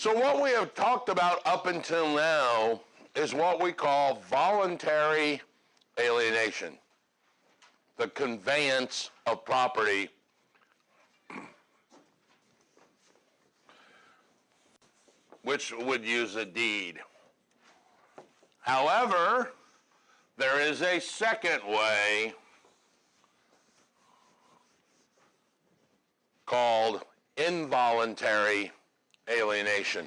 So what we have talked about up until now is what we call voluntary alienation, the conveyance of property which would use a deed. However, there is a second way called involuntary alienation,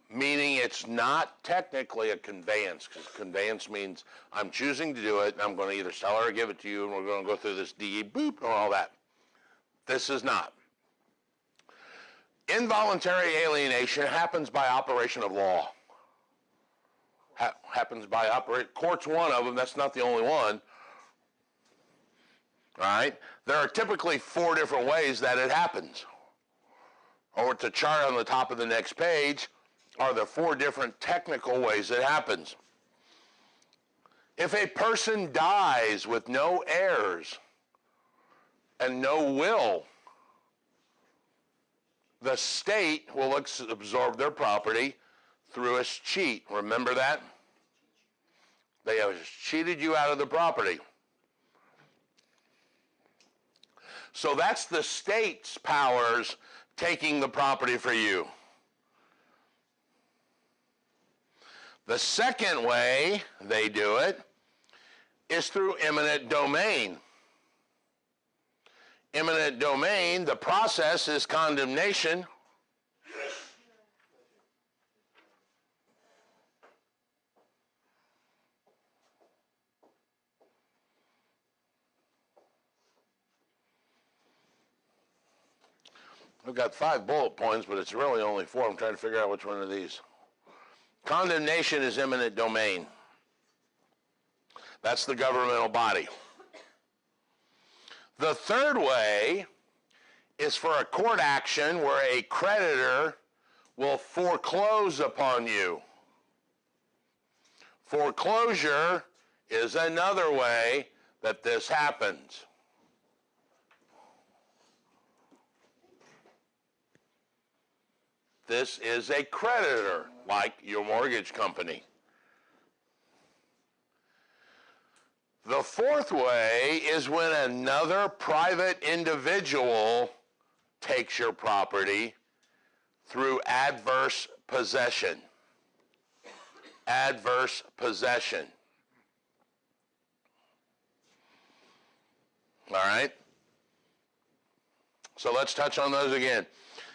meaning it's not technically a conveyance, because conveyance means I'm choosing to do it, and I'm going to either sell it or give it to you, and we're going to go through this deed, boop, and all that. This is not. Involuntary alienation happens by operation of law. Happens by court's one of them, that's not the only one. All right? There are typically 4 different ways that it happens. Or it's a chart on the top of the next page are the 4 different technical ways it happens. If a person dies with no heirs and no will, the state will absorb their property through a cheat. Remember that? They have cheated you out of the property. So that's the state's powers taking the property for you. The second way they do it is through eminent domain. Eminent domain, the process is condemnation. I've got 5 bullet points, but it's really only 4. I'm trying to figure out which one of these. Condemnation is eminent domain. That's the governmental body. The third way is for a court action where a creditor will foreclose upon you. Foreclosure is another way that this happens. This is a creditor, like your mortgage company. The fourth way is when another private individual takes your property through adverse possession. Adverse possession. All right? So let's touch on those again.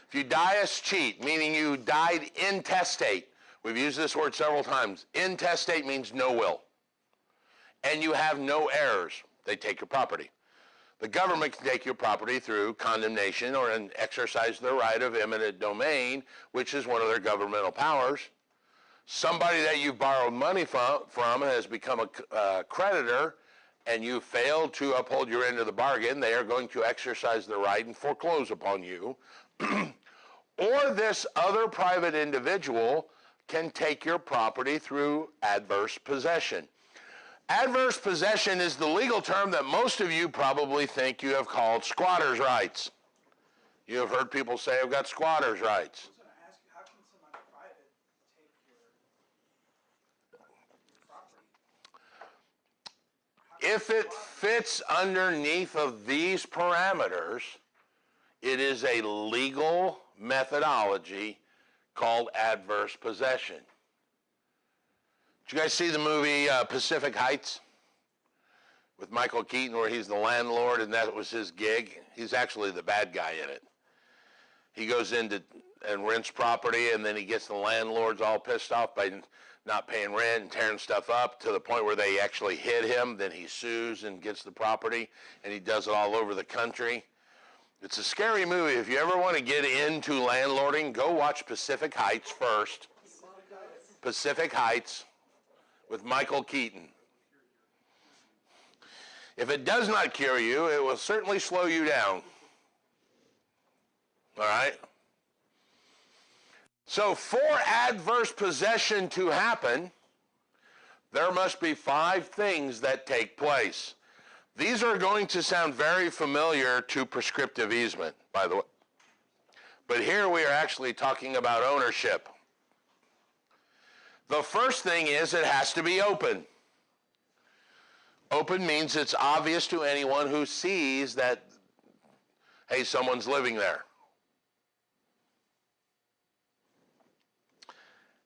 If you die as cheat, meaning you died intestate, we've used this word several times. Intestate means no will. And you have no heirs, they take your property. The government can take your property through condemnation or exercise their right of eminent domain, which is one of their governmental powers. Somebody that you've borrowed money from has become a creditor, and you failed to uphold your end of the bargain. They are going to exercise their right and foreclose upon you. Or this other private individual can take your property through adverse possession. Adverse possession is the legal term that most of you probably think you have called squatter's rights. You have heard people say, I've got squatter's rights. I was going to ask you, how can somebody private take your property? If it fits underneath of these parameters, it is a legal methodology called adverse possession. Did you guys see the movie Pacific Heights with Michael Keaton, where he's the landlord and that was his gig? He's actually the bad guy in it. He goes in and rents property, and then he gets the landlords all pissed off by not paying rent and tearing stuff up to the point where they actually hit him. Then he sues and gets the property, and he does it all over the country. It's a scary movie. If you ever want to get into landlording, go watch Pacific Heights first. Pacific Heights with Michael Keaton. If it does not cure you, it will certainly slow you down. All right? So for adverse possession to happen, there must be 5 things that take place. These are going to sound very familiar to prescriptive easement, by the way. But here we are actually talking about ownership. The first thing is it has to be open. Open means it's obvious to anyone who sees that, hey, someone's living there.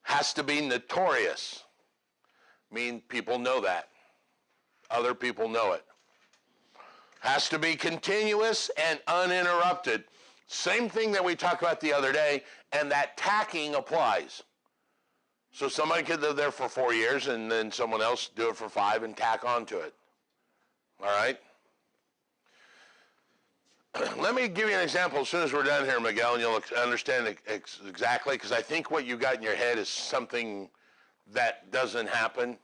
Has to be notorious. Mean people know that. Other people know it. Has to be continuous and uninterrupted. Same thing that we talked about the other day, and that tacking applies. So somebody could live there for 4 years and then someone else do it for 5 and tack onto it. All right? Let me give you an example as soon as we're done here, Miguel, and you'll understand exactly, because I think what you got in your head is something that doesn't happen.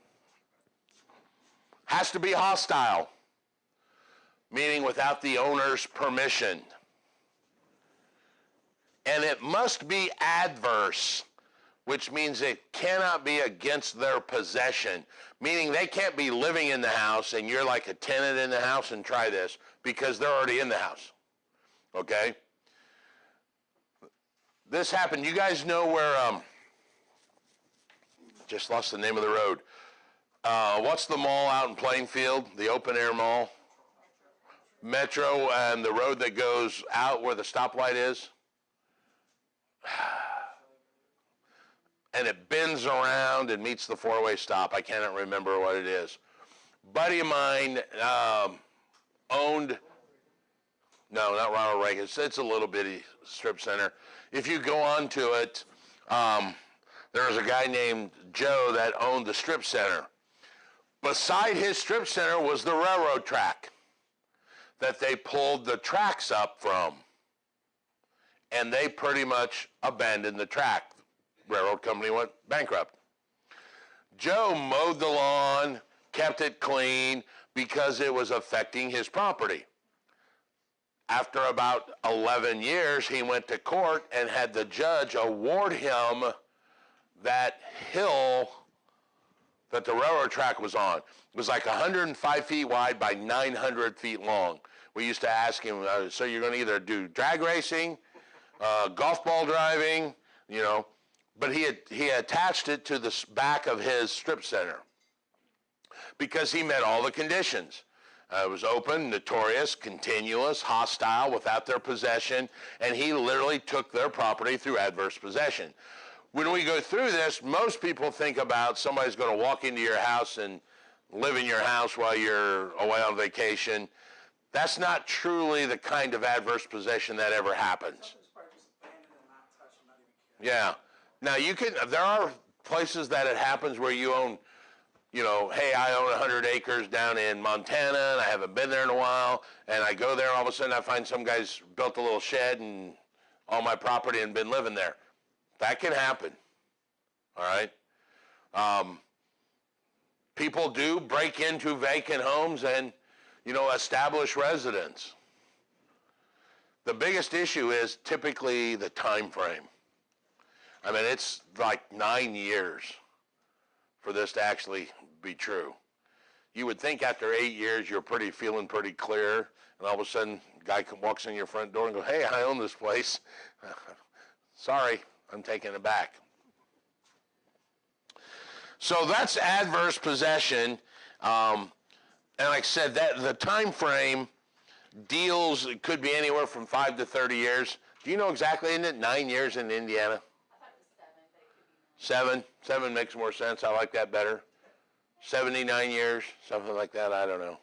Has to be hostile, meaning without the owner's permission. And it must be adverse, which means it cannot be against their possession, meaning they can't be living in the house and you're like a tenant in the house and try this because they're already in the house. Okay? This happened. You guys know where, just lost the name of the road. What's the mall out in Plainfield? The open air mall? Metro, and the road that goes out where the stoplight is? And it bends around and meets the four-way stop. I cannot remember what it is. Buddy of mine owned, no, not Ronald Reagan. It's a little bitty strip center. If you go on to it, there was a guy named Joe that owned the strip center. Beside his strip center was the railroad track that they pulled the tracks up from. And they pretty much abandoned the track. Railroad company went bankrupt. Joe mowed the lawn, kept it clean because it was affecting his property. After about 11 years, he went to court and had the judge award him that hill that the railroad track was on. It was like 105 feet wide by 900 feet long. We used to ask him, so you're going to either do drag racing, golf ball driving, you know, but he attached it to the back of his strip center because he met all the conditions. It was open, notorious, continuous, hostile, without their possession, and he literally took their property through adverse possession. When we go through this, most people think about somebody's going to walk into your house and live in your house while you're away on vacation. That's not truly the kind of adverse possession that ever happens. Yeah. Now there are places that it happens where you own, you know, hey, I own 100 acres down in Montana and I haven't been there in a while, and I go there, all of a sudden I find some guy's built a little shed and on my property and been living there. That can happen. All right. People do break into vacant homes and, you know, establish residence. The biggest issue is typically the time frame. I mean, it's like 9 years for this to actually be true. You would think after 8 years you're feeling pretty clear, and all of a sudden a guy walks in your front door and goes, hey, I own this place. Sorry, I'm taking it back. So that's adverse possession. And like I said, that the time frame deals, it could be anywhere from 5 to 30 years. Do you know exactly, isn't it 9 years in Indiana? I thought it was 7, but it could be 9. 7 makes more sense. I like that better. 79 years, something like that. I don't know.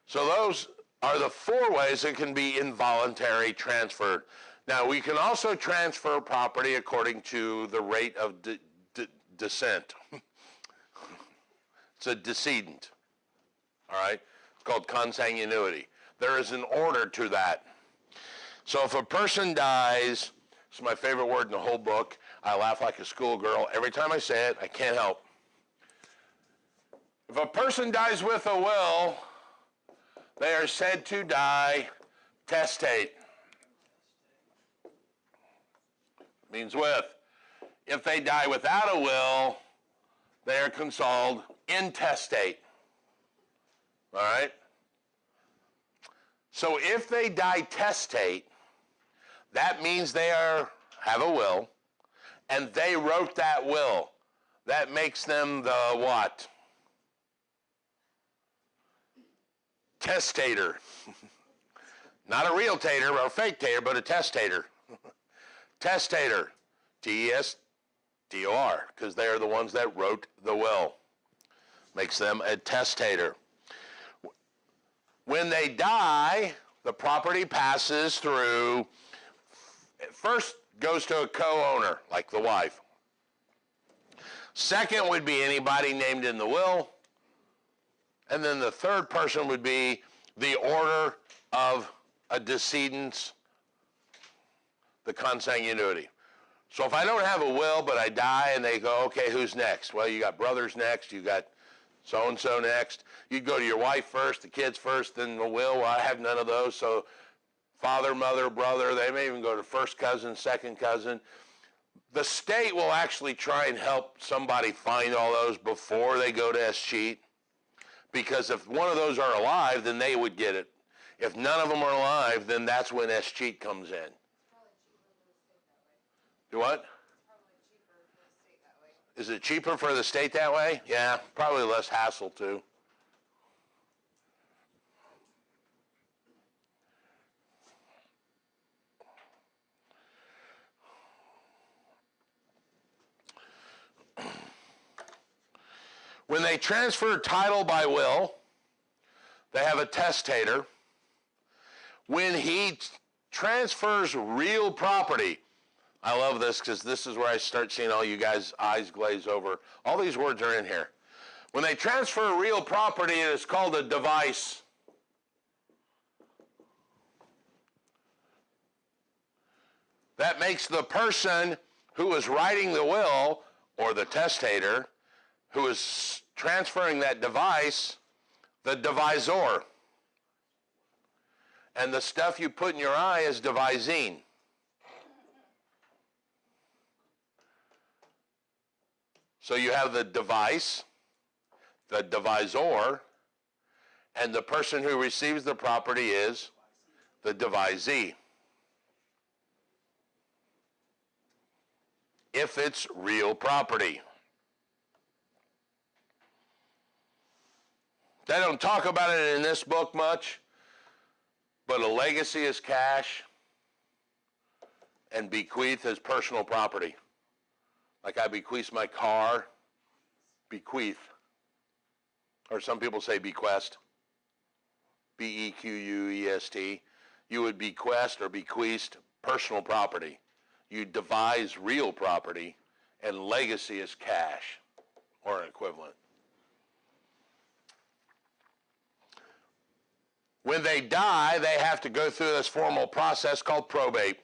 So those are the 4 ways it can be involuntary transferred. Now, we can also transfer property according to the rate of descent. It's a decedent. All right? It's called consanguinity. There is an order to that. So if a person dies, it's my favorite word in the whole book. I laugh like a schoolgirl. Every time I say it, I can't help. If a person dies with a will, they are said to die testate. Means with. If they die without a will, they are called intestate. All right? So if they die testate, that means they have a will, and they wrote that will. That makes them the what? Testator. Not a real tater or a fake tater, but a testator. Testator. T-E-S-T-O-R, because they are the ones that wrote the will. Makes them a testator. When they die, the property passes through, first goes to a co-owner, like the wife. Second would be anybody named in the will. And then the third person would be the order of a decedent's, the consanguinity. So if I don't have a will, but I die and they go, okay, who's next? Well, you got brothers next, you got so-and-so next. You'd go to your wife first, the kids first, then the will. Well, I have none of those, so father, mother, brother, they may even go to first cousin, second cousin. The state will actually try and help somebody find all those before they go to escheat, because if one of those are alive, then they would get it. If none of them are alive, then that's when escheat comes in. Do what? Is it cheaper for the state that way? Yeah, probably less hassle too. When they transfer title by will, they have a testator. When he transfers real property, I love this because this is where I start seeing all you guys' eyes glaze over. All these words are in here. When they transfer real property, it is called a device. That makes the person who is writing the will, or the testator, who is transferring that device, the devisor. And the stuff you put in your eye is devising. So you have the device, the devisor, and the person who receives the property is the devisee. If it's real property. They don't talk about it in this book much, but a legacy is cash and bequeath is personal property. Like I bequeath my car, bequeath. Or some people say bequest. B-E-Q-U-E-S-T. You would bequest or bequeathed personal property. You devise real property, and legacy is cash or an equivalent. When they die, they have to go through this formal process called probate.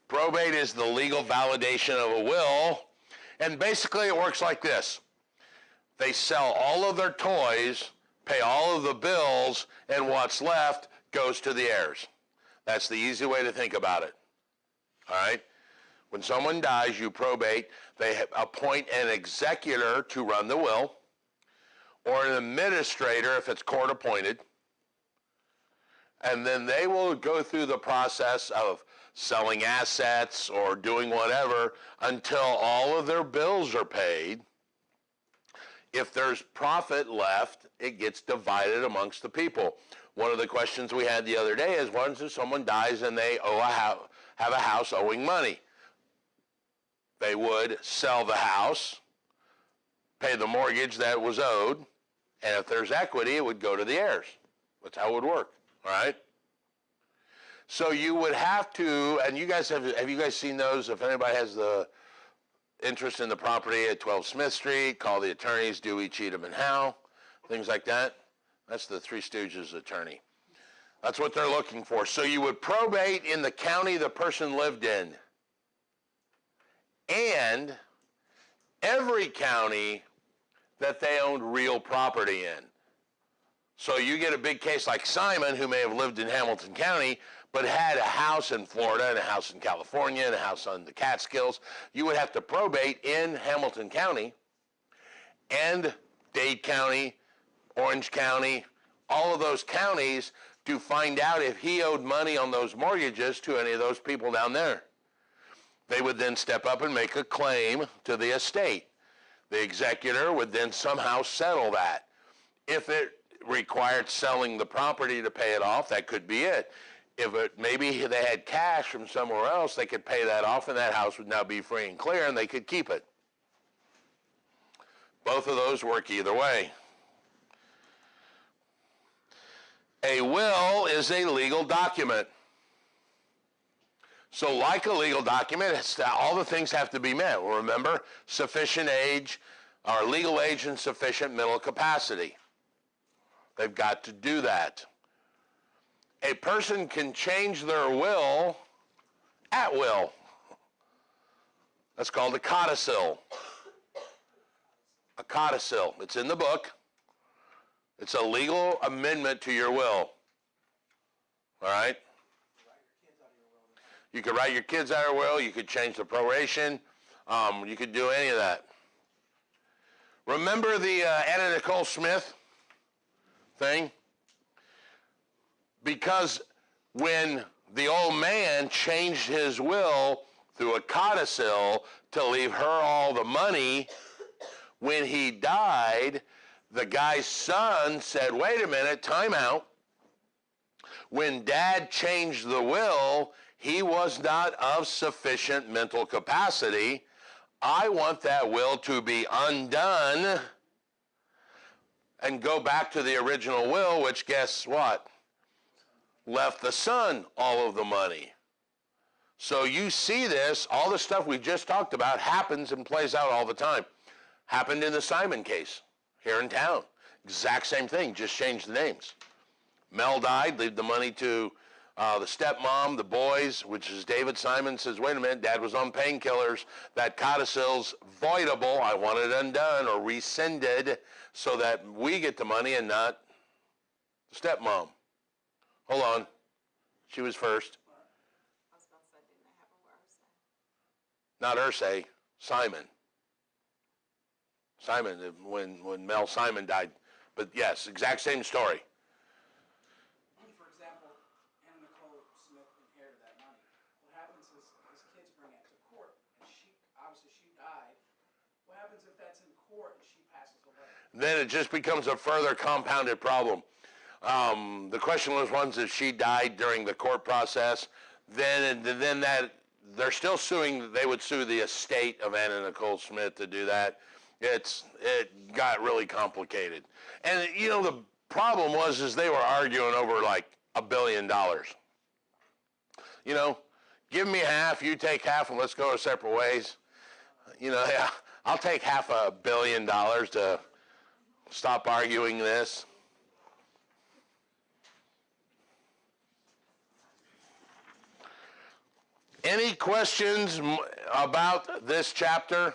Probate is the legal validation of a will, and basically it works like this. They sell all of their toys, pay all of the bills, and what's left goes to the heirs. That's the easy way to think about it. All right? When someone dies, you probate. They appoint an executor to run the will, or an administrator if it's court appointed. And then they will go through the process of selling assets or doing whatever until all of their bills are paid. If there's profit left, it gets divided amongst the people. One of the questions we had the other day is, what if someone dies and they have a house owing money? They would sell the house, pay the mortgage that was owed, and if there's equity, it would go to the heirs. That's how it would work. All right? So you would have to, and you guys have you guys seen those? If anybody has the interest in the property at 12 Smith Street, call the attorneys, Dewey, Cheatham, and Howe, things like that. That's the Three Stooges attorney. That's what they're looking for. So you would probate in the county the person lived in, and every county that they owned real property in. So you get a big case like Simon, who may have lived in Hamilton County, but had a house in Florida and a house in California and a house on the Catskills. You would have to probate in Hamilton County and Dade County, Orange County, all of those counties, to find out if he owed money on those mortgages to any of those people down there. They would then step up and make a claim to the estate. The executor would then somehow settle that. If it required selling the property to pay it off, that could be it. If it maybe they had cash from somewhere else, they could pay that off, and that house would now be free and clear, and they could keep it. Both of those work either way. A will is a legal document. So like a legal document, all the things have to be met. Well, remember, sufficient age, or legal age and sufficient mental capacity. They've got to do that. A person can change their will at will. That's called a codicil. A codicil. It's in the book. It's a legal amendment to your will. All right? You could write your kids out of your will. You could change the proration. You could do any of that. Remember the Anna Nicole Smith thing? Because when the old man changed his will through a codicil to leave her all the money, when he died, the guy's son said, wait a minute, time out. When Dad changed the will, he was not of sufficient mental capacity. I want that will to be undone and go back to the original will, which guess what? Left the son all of the money. So you see this, all the stuff we just talked about happens and plays out all the time. Happened in the Simon case here in town. Exact same thing, just changed the names. Mel died, leave the money to the stepmom, the boys, which is David Simon, says, wait a minute, Dad was on painkillers. That codicil's voidable. I want it undone or rescinded so that we get the money and not the stepmom. Hold on. She was first. I was going to say, didn't they have a word? Not Ursay, Simon. Simon, when Mel Simon died. But yes, exact same story. For example, Anna Nicole Smith inherited that money. What happens is his kids bring it to court, and she died. What happens if that's in court and she passes away? Then it just becomes a further compounded problem. The question was once if she died during the court process, then that they're still suing. They would sue the estate of Anna Nicole Smith to do that. It got really complicated. And, you know, the problem was they were arguing over like $1 billion. You know, give me half, you take half, and let's go our separate ways. You know, yeah, I'll take $500 million to stop arguing this. Any questions about this chapter?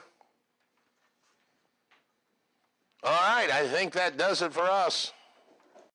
All right, I think that does it for us.